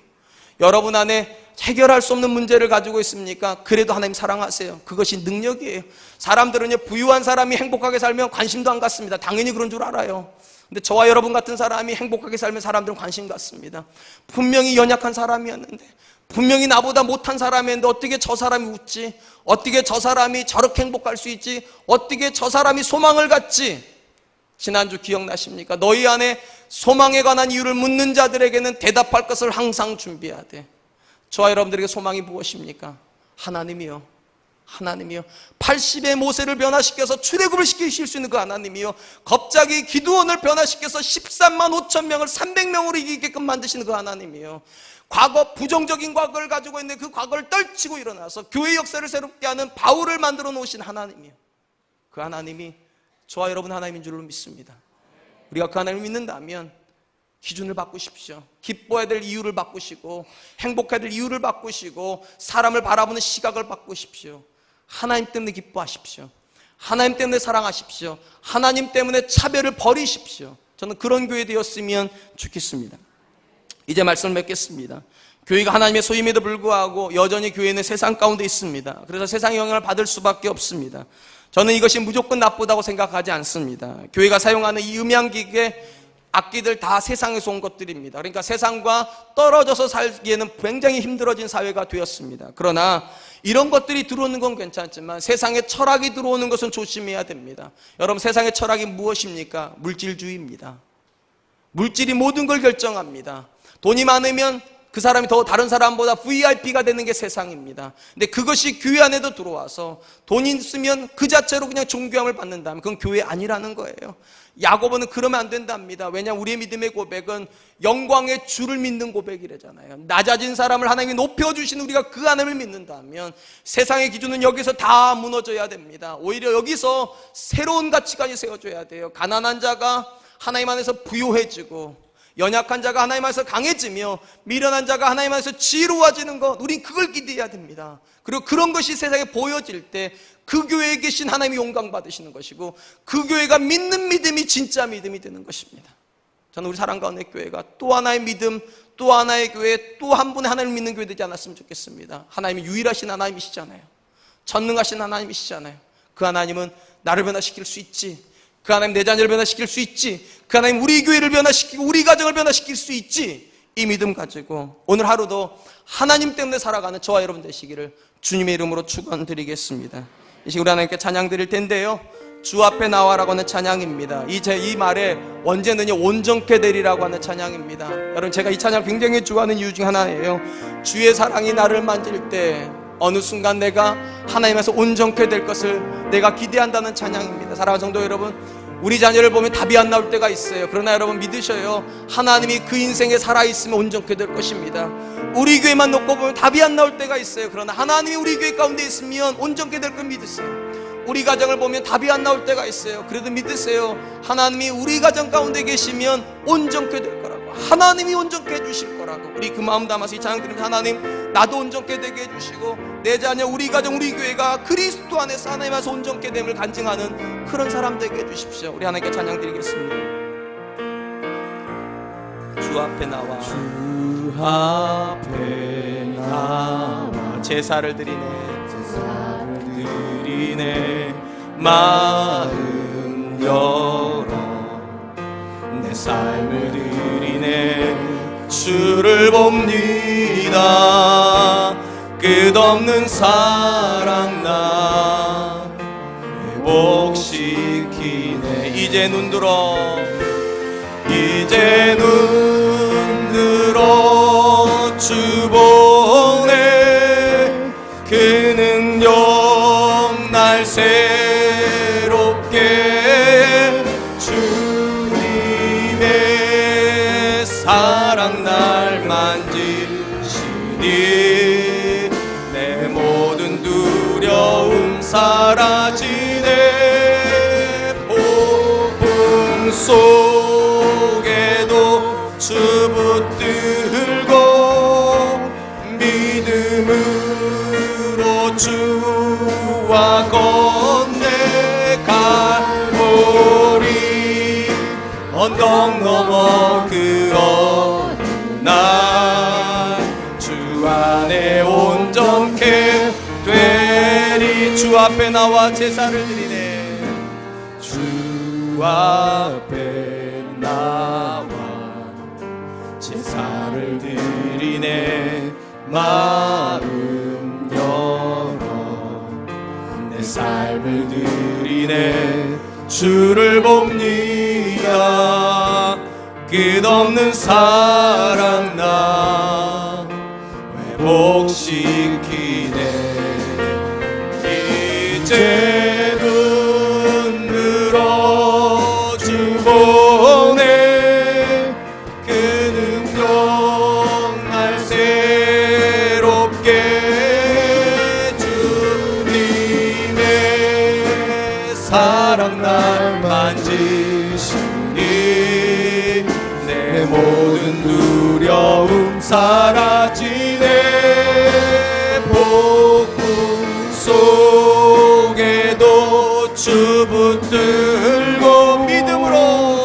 여러분 안에 해결할 수 없는 문제를 가지고 있습니까? 그래도 하나님 사랑하세요. 그것이 능력이에요. 사람들은요, 부유한 사람이 행복하게 살면 관심도 안 갖습니다. 당연히 그런 줄 알아요. 근데 저와 여러분 같은 사람이 행복하게 살면 사람들은 관심 갖습니다. 분명히 연약한 사람이었는데, 분명히 나보다 못한 사람이었는데 어떻게 저 사람이 웃지? 어떻게 저 사람이 저렇게 행복할 수 있지? 어떻게 저 사람이 소망을 갖지? 지난주 기억나십니까? 너희 안에 소망에 관한 이유를 묻는 자들에게는 대답할 것을 항상 준비해야 돼. 저와 여러분들에게 소망이 무엇입니까? 하나님이요. 하나님이요. 80의 모세를 변화시켜서 출애굽을 시키실 수 있는 그 하나님이요. 갑자기 기드온을 변화시켜서 13만 5천 명을 300명으로 이기게끔 만드시는 그 하나님이요. 과거 부정적인 과거를 가지고 있는 그 과거를 떨치고 일어나서 교회 역사를 새롭게 하는 바울을 만들어 놓으신 하나님이요. 그 하나님이 저와 여러분 하나님인 줄로 믿습니다. 우리가 그 하나님을 믿는다면 기준을 바꾸십시오. 기뻐해야 될 이유를 바꾸시고 행복해야 될 이유를 바꾸시고 사람을 바라보는 시각을 바꾸십시오. 하나님 때문에 기뻐하십시오. 하나님 때문에 사랑하십시오. 하나님 때문에 차별을 버리십시오. 저는 그런 교회 되었으면 좋겠습니다. 이제 말씀을 맺겠습니다. 교회가 하나님의 소임에도 불구하고 여전히 교회는 세상 가운데 있습니다. 그래서 세상의 영향을 받을 수밖에 없습니다. 저는 이것이 무조건 나쁘다고 생각하지 않습니다. 교회가 사용하는 이 음향기계, 악기들 다 세상에서 온 것들입니다. 그러니까 세상과 떨어져서 살기에는 굉장히 힘들어진 사회가 되었습니다. 그러나 이런 것들이 들어오는 건 괜찮지만 세상에 철학이 들어오는 것은 조심해야 됩니다. 여러분, 세상의 철학이 무엇입니까? 물질주의입니다. 물질이 모든 걸 결정합니다. 돈이 많으면 그 사람이 더 다른 사람보다 VIP가 되는 게 세상입니다. 근데 그것이 교회 안에도 들어와서 돈이 있으면 그 자체로 그냥 존귀함을 받는다면 그건 교회 아니라는 거예요. 야고보는 그러면 안 된답니다. 왜냐하면 우리의 믿음의 고백은 영광의 주를 믿는 고백이래잖아요. 낮아진 사람을 하나님이 높여주신 우리가 그 하나님을 믿는다면 세상의 기준은 여기서 다 무너져야 됩니다. 오히려 여기서 새로운 가치관이 세워져야 돼요. 가난한 자가 하나님 안에서 부요해지고 연약한 자가 하나님 안에서 강해지며 미련한 자가 하나님 안에서 지혜로워지는 것, 우린 그걸 기대해야 됩니다. 그리고 그런 것이 세상에 보여질 때 그 교회에 계신 하나님이 영광 받으시는 것이고, 그 교회가 믿는 믿음이 진짜 믿음이 되는 것입니다. 저는 우리 사랑과 은혜 교회가 또 하나의 믿음, 또 하나의 교회, 또 한 분의 하나님을 믿는 교회 되지 않았으면 좋겠습니다. 하나님이 유일하신 하나님이시잖아요. 전능하신 하나님이시잖아요. 그 하나님은 나를 변화시킬 수 있지, 그 하나님 내 자녀를 변화시킬 수 있지, 그 하나님 우리 교회를 변화시키고 우리 가정을 변화시킬 수 있지, 이 믿음 가지고 오늘 하루도 하나님 때문에 살아가는 저와 여러분 되시기를 주님의 이름으로 축원드리겠습니다. 이 시간 우리 하나님께 찬양 드릴 텐데요, 주 앞에 나와라고 하는 찬양입니다. 이 말에 언제느냐 온전케 되리라고 하는 찬양입니다. 여러분, 제가 이 찬양을 굉장히 좋아하는 이유 중 하나예요. 주의 사랑이 나를 만질 때 어느 순간 내가 하나님에서 온전케 될 것을 내가 기대한다는 찬양입니다. 사랑하는 성도 여러분, 우리 자녀를 보면 답이 안 나올 때가 있어요. 그러나 여러분 믿으셔요. 하나님이 그 인생에 살아있으면 온전케 될 것입니다. 우리 교회만 놓고 보면 답이 안 나올 때가 있어요. 그러나 하나님이 우리 교회 가운데 있으면 온전케 될 걸 믿으세요. 우리 가정을 보면 답이 안 나올 때가 있어요. 그래도 믿으세요. 하나님이 우리 가정 가운데 계시면 온전케 될 거라고, 하나님이 온전케 해주실 거라고. 우리 그 마음 담아서 이 찬양 드리면서, 하나님 나도 온전케 되게 해주시고 내 자녀, 우리 가정, 우리 교회가 그리스도 안에서 하나님께서 온전케 됨을 간증하는 그런 사람 되게 해주십시오. 우리 하나님께 찬양 드리겠습니다. 주 앞에 나와, 주 앞에 나와 제사를 드리네, 드리네. 마음 열어 내 삶을 드리네. 주를 봅니다. 끝없는 사랑 나 회복시키네. 이제 눈들어, 이제 눈들어 주 보네. 그 능력 날 새롭게, 주님의 사랑 날 만지시니 내 모든 두려움 사라지네. 폭풍 속에도 주 붙들고 믿음으로 주와 건네 갈보리 언덕 넘어 그 어느 날 주 안에 온전케 되리. 주 앞에 나와 제사를 드리네. 주 앞에 나와 제사를 드리네. 마음 열어 내 삶을 드리네. 주를 봅니다. 끝없는 사랑 나 회복시키네. 이제 눈들어 주 보네. 그 능력 날 새롭게, 주님의 사랑 날 만지시니 내 모든 두려움 사라지네. 폭풍 속에도 주 붙들고 믿음으로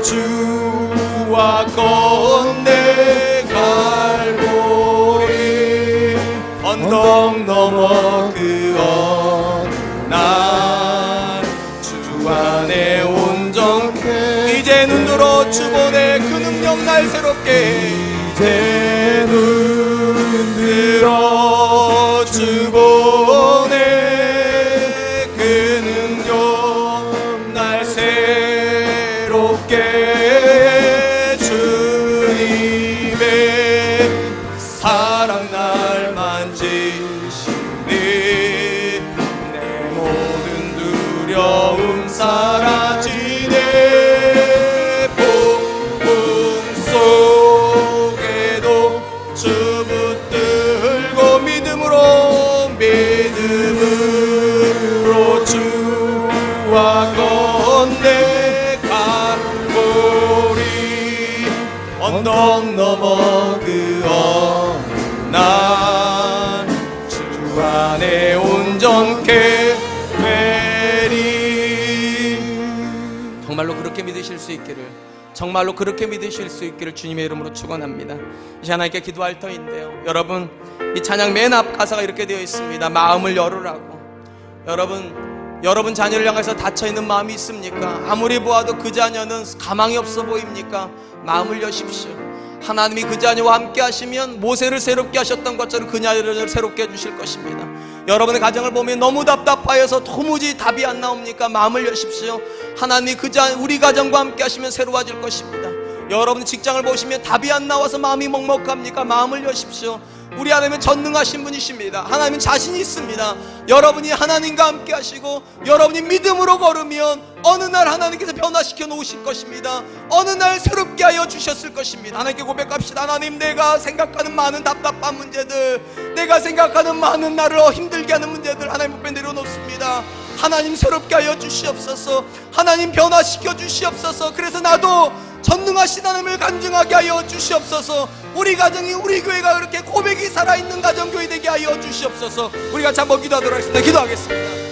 주와 건네 갈보리 언덕 넘어 그 어느 날 주 안에 온전케. 이제 눈들어 주 보내. 그 능력 날 새롭게. 이제 눈들어 주 보내. 그 능력 날 새롭게. 주님의 사랑 날 만지시니 내 모든 두려움 사라지네. 폭풍 속에도 주 붙들고 믿음으로 주와 건네 언덕 넘어 그 어느 날 주 안에 온전케 되리. 정말로 그렇게 믿으실 수 있기를, 정말로 그렇게 믿으실 수 있기를 주님의 이름으로 축원합니다. 이제 하나님께 기도할 터인데요, 여러분, 이 찬양 맨 앞 가사가 이렇게 되어 있습니다. 마음을 열으라고. 여러분 자녀를 향해서 닫혀있는 마음이 있습니까? 아무리 보아도 그 자녀는 가망이 없어 보입니까? 마음을 여십시오. 하나님이 그 자녀와 함께 하시면 모세를 새롭게 하셨던 것처럼 그 자녀를 새롭게 해주실 것입니다. 여러분의 가정을 보면 너무 답답하여서 도무지 답이 안 나옵니까? 마음을 여십시오. 하나님이 우리 가정과 함께 하시면 새로워질 것입니다. 여러분 직장을 보시면 답이 안 나와서 마음이 먹먹합니까? 마음을 여십시오. 우리 하나님은 전능하신 분이십니다. 하나님은 자신이 있습니다. 여러분이 하나님과 함께 하시고 여러분이 믿음으로 걸으면 어느 날 하나님께서 변화시켜 놓으실 것입니다. 어느 날 새롭게 하여 주셨을 것입니다. 하나님께 고백합시다. 하나님, 내가 생각하는 많은 답답한 문제들, 내가 생각하는 많은 나를 힘들게 하는 문제들 하나님 앞에 내려놓습니다. 하나님 새롭게 하여 주시옵소서. 하나님 변화시켜 주시옵소서. 그래서 나도 전능하신 하나님을 간증하게 하여 주시옵소서. 우리 가정이, 우리 교회가 그렇게 고백이 살아있는 가정교회 되게 하여 주시옵소서. 우리가 한번 기도하도록 하겠습니다. 기도하겠습니다.